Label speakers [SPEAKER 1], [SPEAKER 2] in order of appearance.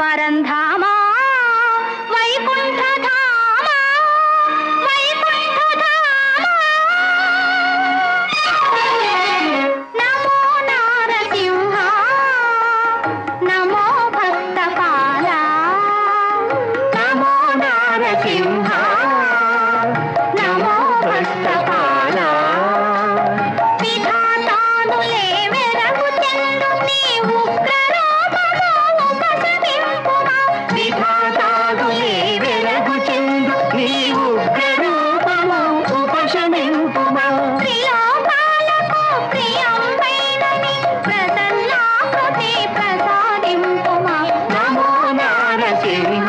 [SPEAKER 1] పరంధామా వైకుంఠధామా వైకుంఠధామా నమో నారసింహ నమో భక్తపాల నమో నారసింహ నమో భక్తపాల విధాతానులే వెరకు చెందు నీ ఉగ్రరూపము ఉపశమింపుమా విధాతానులే వెరకు చెందు నీ ఉగ్రరూపము ఉపశమింపుమా త్రిలోకాలకు ప్రియంబైనని ప్రసన్నాకృతి ప్రసాదింపుమా నమో నారసింహ